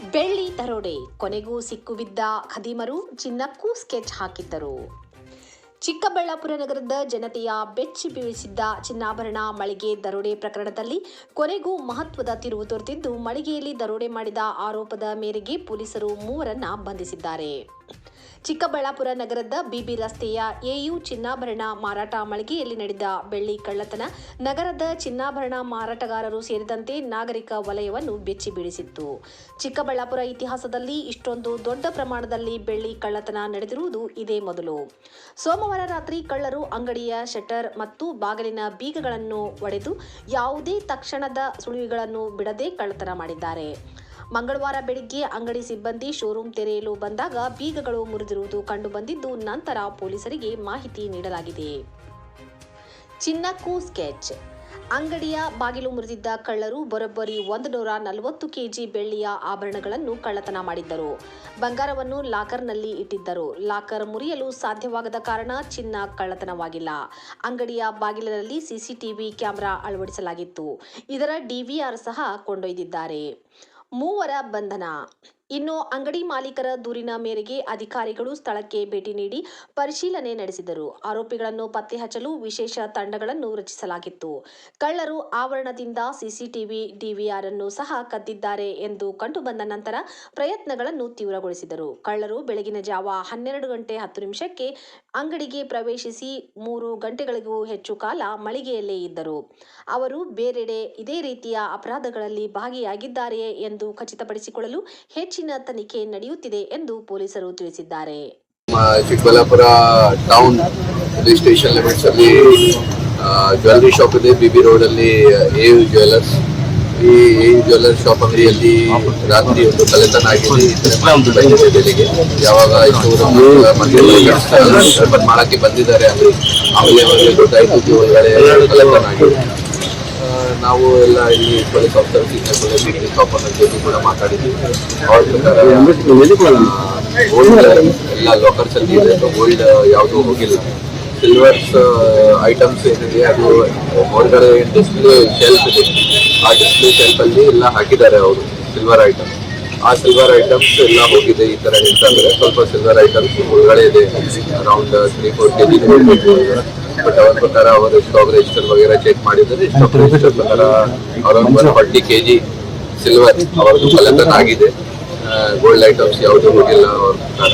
ಬೆಳ್ಳಿ ದರೋಡೆ ಕೊನೆಗೂ ಸಿಕ್ಕುಬಿದ್ದ ಖದೀಮರು ಚಿನ್ನಕ್ಕೂ ಸ್ಕೆಚ್ ಹಾಕಿದ್ದರು. ಚಿಕ್ಕಬಳ್ಳಾಪುರ ನಗರದ ಜನತೆಯ ಬೆಚ್ಚಿ ಬೀಳಿಸಿದ್ದ ಚಿನ್ನಾಭರಣ ಮಳಿಗೆ ದರೋಡೆ ಪ್ರಕರಣದಲ್ಲಿ ಕೊನೆಗೂ ಮಹತ್ವದ ತಿರುವು ತೋರುತ್ತಿದ್ದು, ಮಳಿಗೆಯಲ್ಲಿ ದರೋಡೆ ಮಾಡಿದ ಆರೋಪದ ಮೇರೆಗೆ ಪೊಲೀಸರು ಮೂವರನ್ನ ಬಂಧಿಸಿದ್ದಾರೆ. ಚಿಕ್ಕಬಳ್ಳಾಪುರ ನಗರದ ಬಿಬಿ ರಸ್ತೆಯ ಎಯು ಚಿನ್ನಾಭರಣ ಮಾರಾಟ ಮಳಿಗೆಯಲ್ಲಿ ನಡೆದ ಬೆಳ್ಳಿ ಕಳ್ಳತನ ನಗರದ ಚಿನ್ನಾಭರಣ ಮಾರಾಟಗಾರರು ಸೇರಿದಂತೆ ನಾಗರಿಕ ವಲಯವನ್ನು ಬೆಚ್ಚಿ ಬೀಳಿಸಿತ್ತು. ಚಿಕ್ಕಬಳ್ಳಾಪುರ ಇತಿಹಾಸದಲ್ಲಿ ಇಷ್ಟೊಂದು ದೊಡ್ಡ ಪ್ರಮಾಣದಲ್ಲಿ ಬೆಳ್ಳಿ ಕಳ್ಳತನ ನಡೆದಿರುವುದು ಇದೇ ಮೊದಲು. ಸೋಮವಾರ ರಾತ್ರಿ ಕಳ್ಳರು ಅಂಗಡಿಯ ಶಟರ್ ಮತ್ತು ಬಾಗಿಲಿನ ಬೀಗಗಳನ್ನು ಒಡೆದು ಯಾವುದೇ ತಕ್ಷಣದ ಸುಳಿವುಗಳನ್ನು ಬಿಡದೆ ಕಳ್ಳತನ ಮಾಡಿದ್ದಾರೆ. ಮಂಗಳವಾರ ಬೆಳಿಗ್ಗೆ ಅಂಗಡಿ ಸಿಬ್ಬಂದಿ ಶೋರೂಮ್ ತೆರೆಯಲು ಬಂದಾಗ ಬೀಗಗಳು ಮುರಿದಿರುವುದು ಕಂಡುಬಂದಿದ್ದು, ನಂತರ ಪೊಲೀಸರಿಗೆ ಮಾಹಿತಿ ನೀಡಲಾಗಿದೆ. ಚಿನ್ನಕ್ಕೂ ಸ್ಕೆಚ್. ಅಂಗಡಿಯ ಬಾಗಿಲು ಮುರಿದಿದ್ದ ಕಳ್ಳರು ಬರೋಬ್ಬರಿ 140 ಕೆಜಿ ಬೆಳ್ಳಿಯ ಆಭರಣಗಳನ್ನು ಕಳ್ಳತನ ಮಾಡಿದ್ದರು. ಬಂಗಾರವನ್ನು ಲಾಕರ್ನಲ್ಲಿ ಇಟ್ಟಿದ್ದರು. ಲಾಕರ್ ಮುರಿಯಲು ಸಾಧ್ಯವಾಗದ ಕಾರಣ ಚಿನ್ನ ಕಳ್ಳತನವಾಗಿಲ್ಲ. ಅಂಗಡಿಯ ಬಾಗಿಲಿನಲ್ಲಿ ಸಿಸಿಟಿವಿ ಕ್ಯಾಮೆರಾ ಅಳವಡಿಸಲಾಗಿತ್ತು. ಇದರ ಡಿವಿಆರ್ ಸಹ ಕೊಂಡೊಯ್ದಿದ್ದಾರೆ. ಮೂವರ ಬಂಧನ. ಇನ್ನು ಅಂಗಡಿ ಮಾಲೀಕರ ದೂರಿನ ಮೇರೆಗೆ ಅಧಿಕಾರಿಗಳು ಸ್ಥಳಕ್ಕೆ ಭೇಟಿ ನೀಡಿ ಪರಿಶೀಲನೆ ನಡೆಸಿದರು. ಆರೋಪಿಗಳನ್ನು ಪತ್ತೆ ಹಚ್ಚಲು ವಿಶೇಷ ತಂಡಗಳನ್ನು ರಚಿಸಲಾಗಿತ್ತು. ಕಳ್ಳರು ಆವರಣದಿಂದ ಸಿಸಿಟಿವಿ ಡಿವಿಆರ್ ಅನ್ನು ಸಹ ಕದ್ದಿದ್ದಾರೆ ಎಂದು ಕಂಡುಬಂದ ನಂತರ ಪ್ರಯತ್ನಗಳನ್ನು ತೀವ್ರಗೊಳಿಸಿದರು. ಕಳ್ಳರು ಬೆಳಗಿನ ಜಾವ 12:10 ಅಂಗಡಿಗೆ ಪ್ರವೇಶಿಸಿ 3 ಗಂಟೆಗಳಿಗೂ ಹೆಚ್ಚು ಕಾಲ ಮಳಿಗೆಯಲ್ಲೇ ಇದ್ದರು. ಅವರು ಬೇರೆಡೆ ಇದೇ ರೀತಿಯ ಅಪರಾಧಗಳಲ್ಲಿ ಭಾಗಿಯಾಗಿದ್ದಾರೆಯೇ ಎಂದು ಖಚಿತಪಡಿಸಿಕೊಳ್ಳಲು ಹೆಚ್ಚಿನ ತನಿಖೆ ನಡೆಯುತ್ತಿದೆ ಎಂದು ಪೊಲೀಸರು ತಿಳಿಸಿದ್ದಾರೆ. Chikkaballapur town police station limits ಅಲ್ಲಿ ಜ್ಯುವೆಲ್ಲರಿ ಶಾಪ್ ಇದೆ. ಬಿಬಿ ರೋಡ್ ಅಲ್ಲಿ ಎಯು ಜ್ಯುವೆಲ್ಲರ್ಸ್. ಈ ಎಯು ಜ್ಯುವೆಲ್ಲರ್ಸ್ ಶಾಪ್ ಅಂಗಡಿಯಲ್ಲಿ ರಾತ್ರಿ ಒಂದು ಕಳ್ಳತನ ಆಗಿದೆ. ಬೆಳಿಗ್ಗೆ ಯಾವಾಗ ಮಾಡಕ್ಕೆ ಬಂದಿದ್ದಾರೆ ಆಮೇಲೆ ಅವರಿಗೆ ಗೊತ್ತಾಯ್ತು ಒಳಗಡೆ ಕಳ್ಳತನ ಆಗಿದೆ. ನಾವು ಎಲ್ಲ ಇಲ್ಲಿ ಪೊಲೀಸ್ ಆಫೀಸರ್ ಶಾಪ್ ಜೊತೆ ಕೂಡ ಮಾತಾಡಿದ್ವಿ. ಅವ್ರ ಪ್ರಕಾರ ಎಲ್ಲ ಲಾಕರ್ಸ್ ಅಲ್ಲಿ ಇದೆ, ಗೋಲ್ಡ್ ಯಾವುದೂ ಹೋಗಿಲ್ಲ. ಸಿಲ್ವರ್ಸ್ ಐಟಮ್ಸ್ ಏನಿದೆ ಅದು ಹೊರಗಡೆ ಡಿಸ್ಪ್ಲೇ ಶೆಲ್ಫ್ ಇದೆ. ಆ ಡಿಸ್ಪ್ಲೇ ಶೆಲ್ಫ್ ಅಲ್ಲಿ ಎಲ್ಲ ಹಾಕಿದ್ದಾರೆ ಅವರು ಸಿಲ್ವರ್ ಐಟಮ್. ಆ ಸಿಲ್ವರ್ ಐಟಮ್ಸ್ ಎಲ್ಲ ಹೋಗಿದೆ. ಈ ತರ ಹೇಳ್ತಾರೆ ಸ್ವಲ್ಪ ಸಿಲ್ವರ್ ಐಟಮ್ಸ್ ಒಳಗಡೆ ಇದೆ, ಅರೌಂಡ್ 3-4 ಕೆಜಿ. ಬಟ್ ಅವ್ರ ಪ್ರಕಾರ ಅವರು ಸ್ಟಾಕ್ ರಿಜಿಸ್ಟರ್ ವಗೇರಾ ಚೆಕ್ ಮಾಡಿದರೆ ಸ್ಟಾಕ್ ರಿಜಿಸ್ಟರ್ ಪ್ರಕಾರ ಅರೌಂಡ್ 140 ಕೆಜಿ ಸಿಲ್ವರ್ ಅವ್ರದ್ದು ಕಳ್ಳತನ ಆಗಿದೆ. ಗೋಲ್ಡ್ ಐಟಮ್ಸ್ ಯಾವುದು ಹೋಗಿಲ್ಲ ಅವ್ರ ಪ್ರಕಾರ.